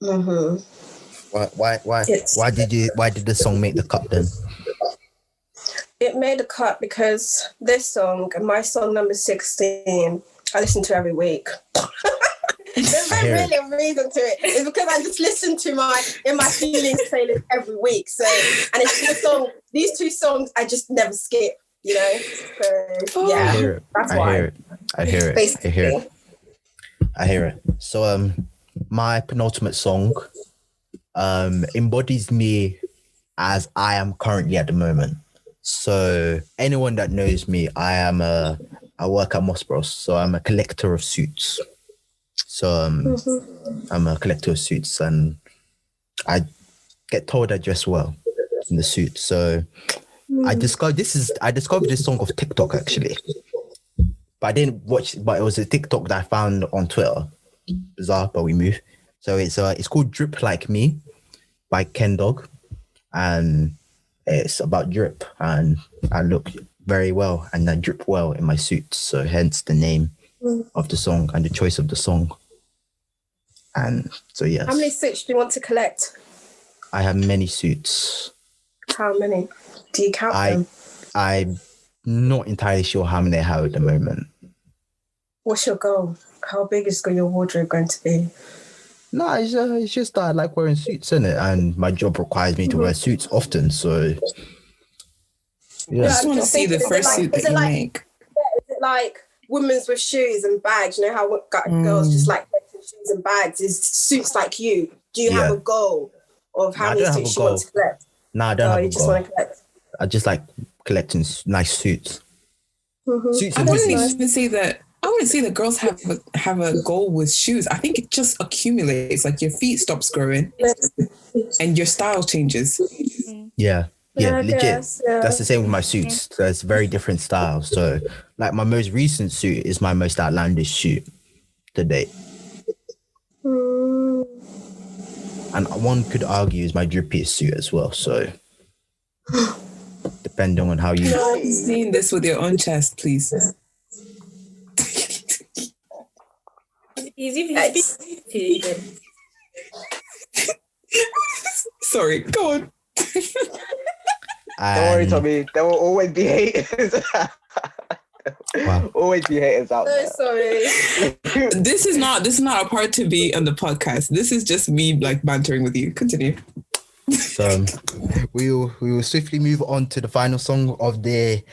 Mm-hmm. Why did the song make the cut then? It made a cut because this song, my song number 16, I listen to every week. There's not really a reason to it. It's because I just listen to my feelings playlist every week. So, and it's these two songs I just never skip, you know? So, yeah, that's why. I hear it. Basically. I hear it. So, my penultimate song embodies me as I am currently at the moment. So, anyone that knows me, I work at Moss Bros, so I'm a collector of suits. So I'm a collector of suits, and I get told I dress well in the suit. So I discovered this song off TikTok actually, but I didn't watch. But it was a TikTok that I found on Twitter. Bizarre, but we move. So it's called "Drip Like Me" by Ken Dog, and it's about drip, and I look very well and I drip well in my suit. So hence the name of the song and the choice of the song. And so, yes. How many suits do you want to collect? I have many suits. How many? Do you count them? I'm not entirely sure how many I have at the moment. What's your goal? How big is your wardrobe going to be? No, it's just that I like wearing suits, innit? And my job requires me to wear suits often, so... Yeah. I just want to see the first suit that you make. Yeah, is it like women's with shoes and bags? You know how girls just like shoes and bags? Is suits like you? Do you have a goal of how many suits you want to collect? No, I don't have a goal. You just want to collect? I just like collecting nice suits. Mm-hmm. Suits I and wouldn't business. even say that. I wouldn't say that girls have a goal with shoes. I think it just accumulates. Like your feet stops growing and your style changes. Yeah. Yeah, I legit. guess, yeah. That's the same with my suits. So it's very different styles. So like my most recent suit is my most outlandish suit to date. Mm. And one could argue is my drippiest suit as well. So depending on how you Seeing this with your own chest, please. He's even Nice. speaking. Sorry, go on. Don't worry, and Tommy. There will always be haters. Wow. Always be haters out So there. sorry. This is not a part to be on the podcast. This is just me like bantering with you. Continue. so we will swiftly move on to the final song of the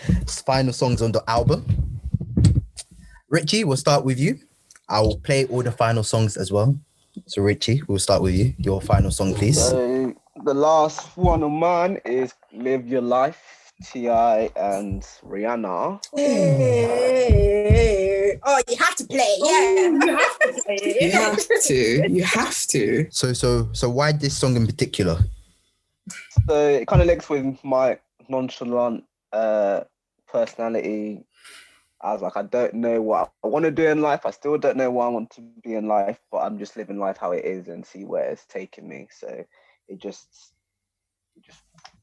final songs on the album. Richie, we'll start with you. I will play all the final songs as well. So Richie, we'll start with you. Your final song, please. So the last one of mine is "Live Your Life," T.I. and Rihanna. Hey. Oh, you have to play. Yeah. You have to play it. You have to. So why this song in particular? So it kind of links with my nonchalant personality. I was like, I don't know what I want to do in life. I still don't know what I want to be in life, but I'm just living life how it is and see where it's taking me. So it just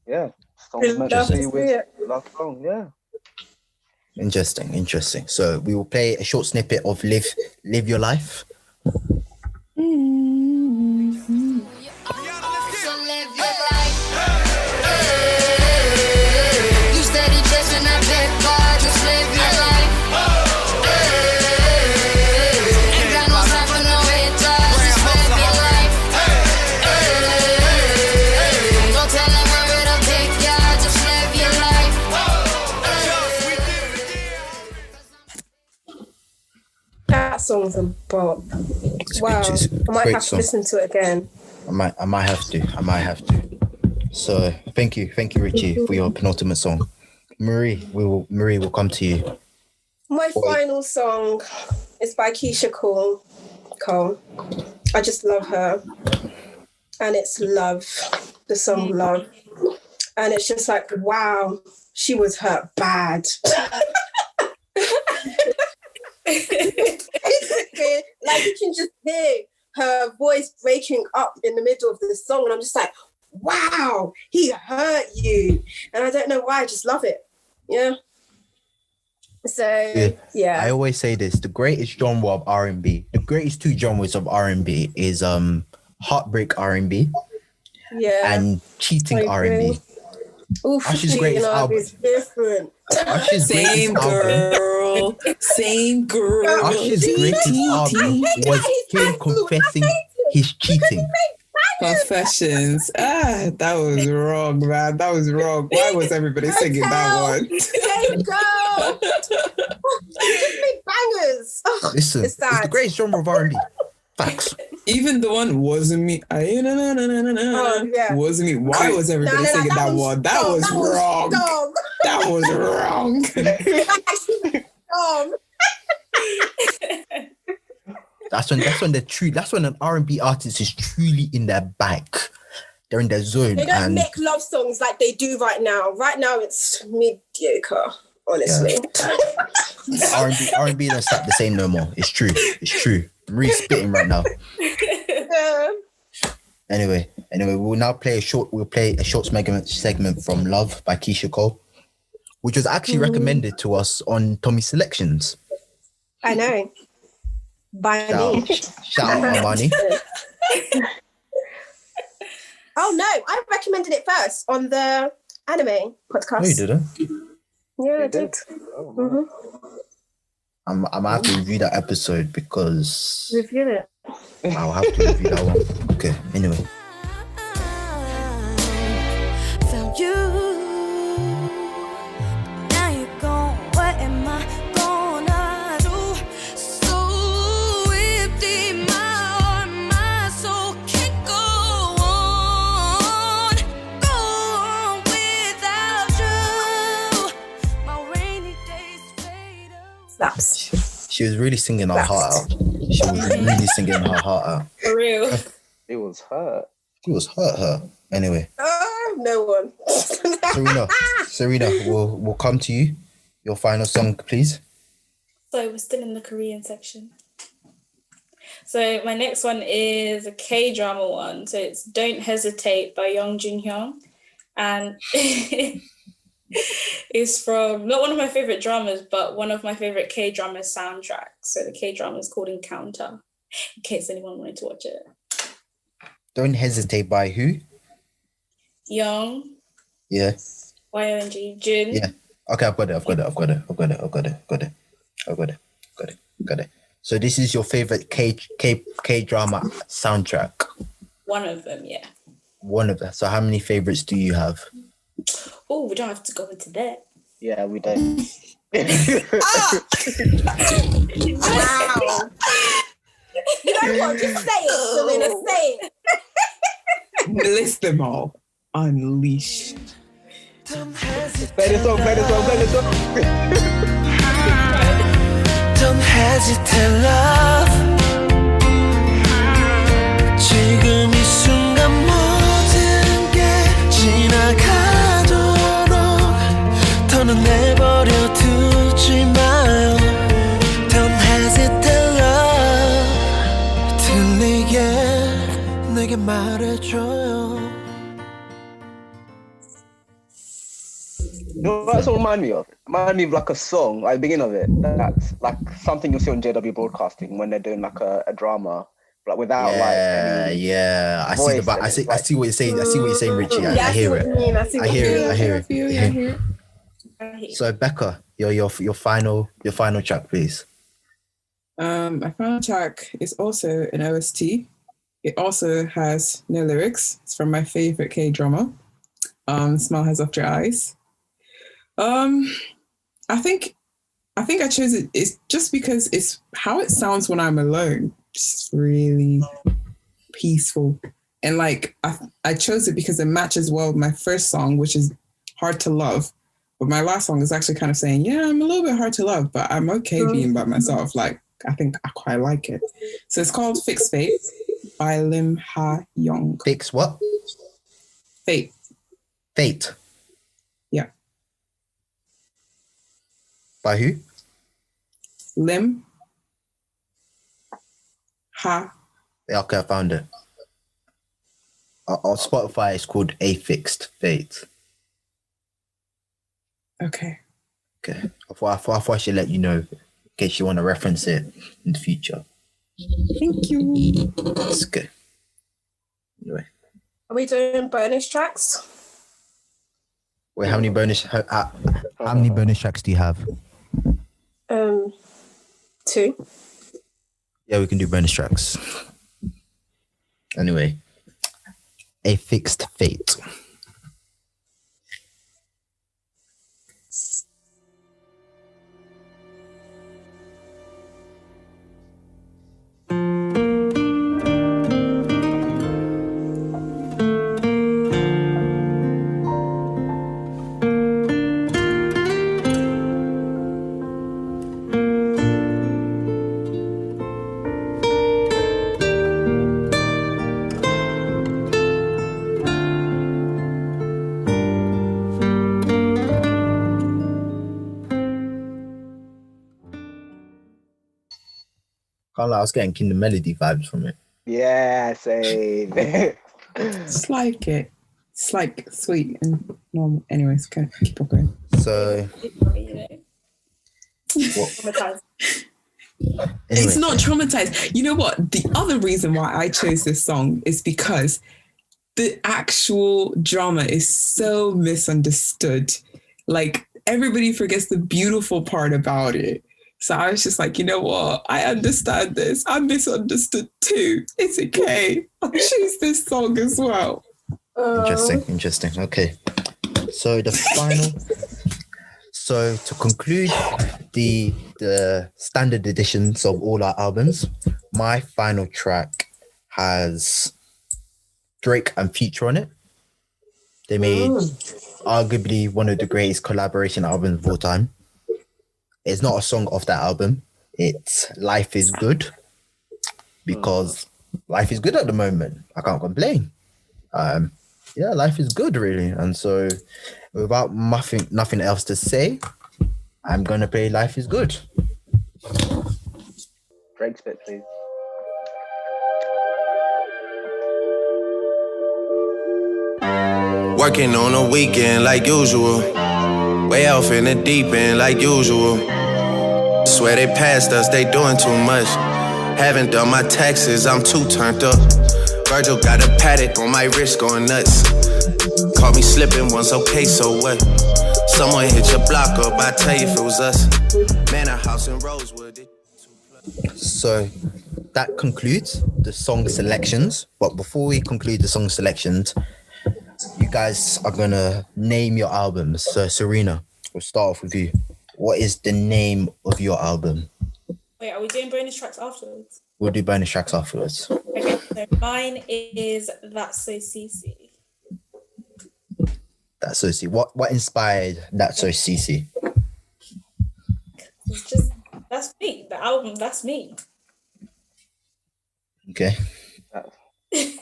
yeah, song's meant to be with last song, yeah. Interesting. So we will play a short snippet of Live Your Life. That song's a bop. Wow. It's a I might great have song. to listen to it again. I might have to. So thank you, Richie, for your penultimate song. Marie will come to you. My final song is by Keisha Cole. I just love her. And it's Love, the song Love. And it's just like, wow, she was hurt bad. Like you can just hear her voice breaking up in the middle of the song. And I'm just like, wow, he hurt you. And I don't know why, I just love it. Yeah. So, yeah. I always say this, the greatest genre of R&B, the greatest two genres of R&B is heartbreak R&B and cheating R&B. Oof, Usher's greatest album is different. Usher's Same greatest album. girl. Same girl. Usher's greatest album was him confessing his cheating. Confessions. That was wrong, man. That was wrong. Why was everybody singing that one? Same girl. Just make bangers. Oh, Listen, it's the greatest genre of R&B. Facts. Even the one wasn't me. Wasn't me. Why was everybody singing that one? That was wrong. That was wrong. That's when an R&B artist is truly in their bag. They're in their zone. They don't make love songs like they do right now. Right now it's mediocre, honestly. Yeah. R&B don't slap the same no more. It's true. I'm really spitting right now. Yeah. Anyway, we'll now play a short segment from Love by Keisha Cole, which was actually recommended to us on Tommy's Selections. I know. By me. Shout out Armani. Oh no, I recommended it first on the anime podcast. No, you didn't. Yeah, I did. Oh, I'm gonna have to review that episode because Review it. I'll have to review that one. Okay, anyway. Found you. Now you're gone. What am I gonna do? So empty, my heart, my soul can't go on without you. My rainy days fade away. Slaps. She was really singing her heart out. She was really singing her heart out. For real. it was hurt. She was hurt. Anyway. No one. Serena, we'll come to you. Your final song, please. So we're still in the Korean section. So my next one is a K-drama one. So it's Don't Hesitate by Young Jin Hyun. And it's from not one of my favorite dramas, but one of my favorite K-drama soundtracks. So the K-drama is called Encounter, in case anyone wanted to watch it. Don't Hesitate by who? Young. Yeah. Y-O-N-G. Jin. Yeah. Okay, I've got it. So this is your favorite K drama soundtrack? One of them, yeah. One of them. So how many favorites do you have? Oh, we don't have to go into that. Yeah, we don't. Wow. You know what? Just say it, Selena. Say it. List them all. Unleash. Play the song. Don't hesitate, love. 지금 이 순간 모든 게 지나가도록 더는 내버려 두지 마요. Don't hesitate, love. 들리게 내게 말해줘요. You know what that song remind me of? Remind me of like a song, like the beginning of it. That's like something you'll see on JW Broadcasting when they're doing like a drama, like without like any I see voice the in I it. see Like- I see what you're saying. I see what you're saying, Richie. Yeah, I hear see what it. you mean. I see I what you hear mean. it. I hear it. Yeah, I hear it. So Becca, your final track, please. My final track is also an OST. It also has no lyrics. It's from my favorite K-drama, Smile Has Left Your Eyes. I think I chose it. It's just because it's how it sounds when I'm alone. It's really peaceful, and like I chose it because it matches well with my first song, which is Hard to Love. But my last song is actually kind of saying, yeah, I'm a little bit hard to love, but I'm okay being by myself. Like I think I quite like it. So it's called Fix Fate by Lim Ha Young. Fix what? Fate. Fate. Yeah. By who? Lim Ha. Yeah, okay, I found it. On Spotify, it's called A Fixed Fate. Okay. Okay. I thought I should let you know in case you want to reference it in the future. Thank you. That's good. Anyway. Are we doing bonus tracks? Wait, how many bonus tracks do you have? 2. Yeah, we can do bonus tracks. Anyway, A Fixed Fate. Can't lie, I was getting Kingdom Melody vibes from it. Yeah, same. It's like it. It's like sweet and normal. Anyways, okay, keep on going. So, You know, what, traumatized. anyway, It's not traumatized. You know what? The other reason why I chose this song is because the actual drama is so misunderstood. Like everybody forgets the beautiful part about it. So I was just like, you know what? I understand this. I'm misunderstood too. It's okay. I'll choose this song as well. Interesting. Okay. So the final. So to conclude the standard editions of all our albums, my final track has Drake and Future on it. They made arguably one of the greatest collaboration albums of all time. It's not a song off that album. It's Life is Good, because life is good at the moment. I can't complain. yeah, life is good, really. And so, without nothing else to say, I'm gonna play "Life Is Good." Drake's bit, please. Working on a weekend like usual. Way off in the deep end like usual. Swear they passed us, they doing too much. Haven't done my taxes, I'm too turned up. Virgil got a paddock on my wrist going nuts. Caught me slipping once, okay, so what? Someone hit your block up, I tell you if it was us. Man, a house in Rosewood. So that concludes the song selections. But before we conclude the song selections, you guys are gonna name your albums. So Serena, we'll start off with you. What is the name of your album? Wait, are we doing bonus tracks afterwards? We'll do bonus tracks afterwards. Okay, so mine is That's So CC. That's so see. What inspired That's So CC? It's just, that's me. The album, that's me. Okay. Okay.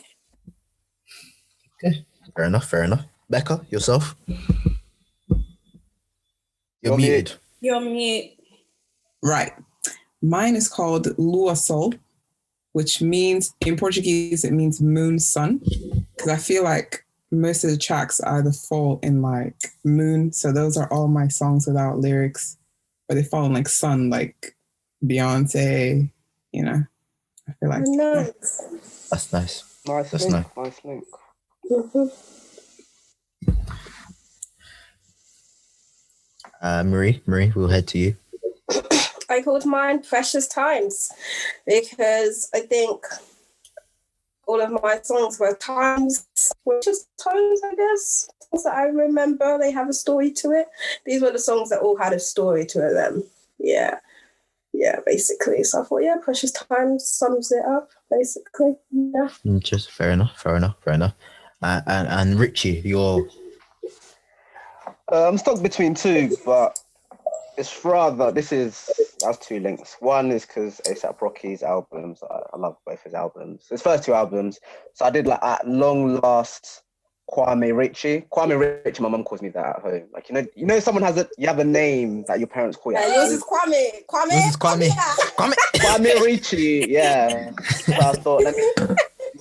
Fair enough. Becca, yourself? You're muted. You're on mute. Right. Mine is called Lua Sol, which means, in Portuguese, it means moon sun. Because I feel like most of the tracks either fall in like moon. So those are all my songs without lyrics. But they fall in like sun, like Beyonce, you know. I feel like. No. That's nice. Nice That's link. nice. Nice link. Marie, we'll head to you. I called mine Precious Times because I think all of my songs were just times, I guess. Songs that I remember, they have a story to it. These were the songs that all had a story to them. Yeah, basically. So I thought, yeah, Precious Times sums it up, basically. Yeah. Just fair enough. And Richie, you're... I'm stuck between two, but it's rather, that's two links. One is because A$AP Rocky's albums, I love both his albums. His first two albums. So I did like At Long Last Kwame Richie. My mum calls me that at home. Like, you know, someone you have a name that your parents call you. Yours is Kwame. Yours is Kwame. Kwame Richie, yeah. So I thought, let me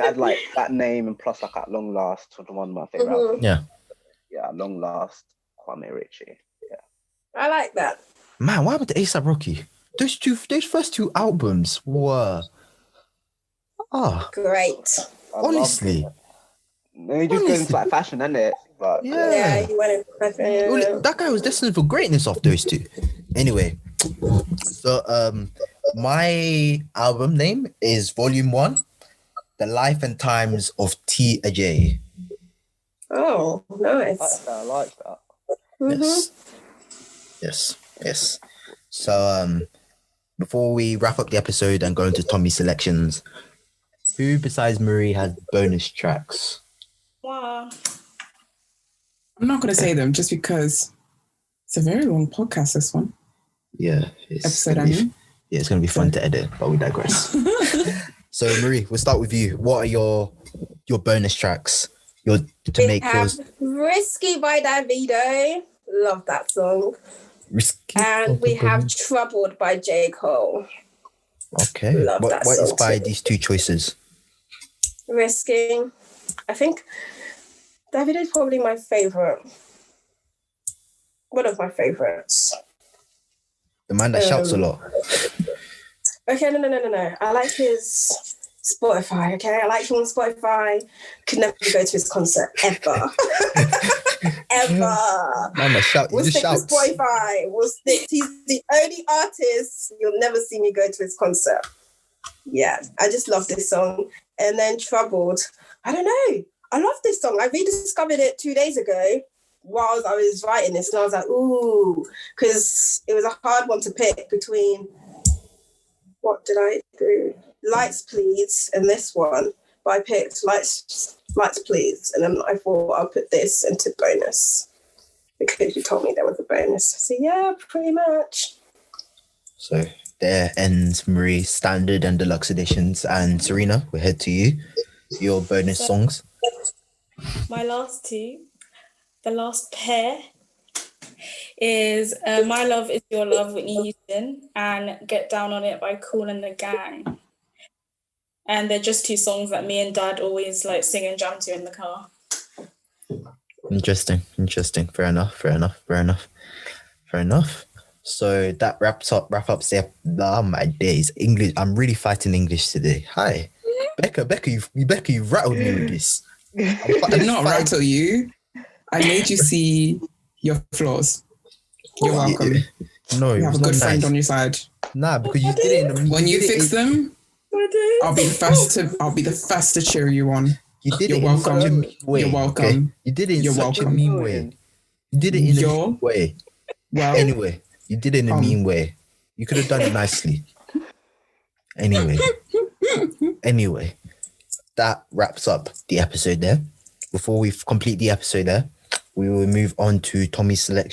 add like that name and plus like At Long Last to one of my favorite albums. Yeah. Yeah, At Long Last Kwame Richie. Yeah. I like that. Man, what happened to A$AP Rocky? Those first two albums were great. Honestly. He just goes into like fashion, isn't it? But Yeah, he went in fashion. Yeah. That guy was destined for greatness off those two. Anyway, so my album name is Volume 1, The Life and Times of T. Ajay. Oh, nice. I like that. Yes. So before we wrap up the episode and go into Tommy's selections, who besides Marie has bonus tracks? Wow. I'm not going to say them just because it's a very long podcast, this one. Yeah. Episode, I mean. Yeah, it's going to be fun to edit, but we digress. So Marie, we'll start with you. What are your bonus tracks? We have Risky by Davido. Love that song. Risky. And we have Troubled by J. Cole. Okay. Love that what song inspired too. these two choices? Risky. I think Davido is probably my favorite. One of my favorites. The man that shouts a lot. Okay, no. I like his Spotify, okay? I like him on Spotify. Could never go to his concert, ever. Ever. Man that shouts. We'll He just stick shouts. with Spotify. He's the only artist you'll never see me go to his concert. Yeah, I just love this song. And then Troubled. I don't know. I love this song. I rediscovered it 2 days ago while I was writing this. And I was like, ooh, because it was a hard one to pick between, what did I do? Lights, Please, and this one. But I picked Lights, Please. And then I thought I'll put this into bonus because you told me there was a bonus. So yeah, pretty much. So there ends Marie's standard and deluxe editions. And Serena, we'll head to you. Your bonus songs. my last two, the last pair is My Love Is Your Love, Whitney Houston, and Get Down On It by Kool and the Gang. And they're just two songs that me and Dad always like sing and jam to in the car. Interesting. Fair enough. So that wraps up the my days. English. I'm really fighting English today. Hi. Becca, you rattled me with this. I did not rattle you. I made you see your flaws. You're welcome. No, you have a good friend on your side. Nah, because you did it. When you fix them, I'll be the first to cheer you on. You're welcome. You're welcome. Okay? You did it in such a mean way. You did it in a mean way. Well, anyway, you did it in a mean way. You could have done it nicely. Anyway, that wraps up the episode there. Before we complete the episode there, we will move on to Tommy's selection.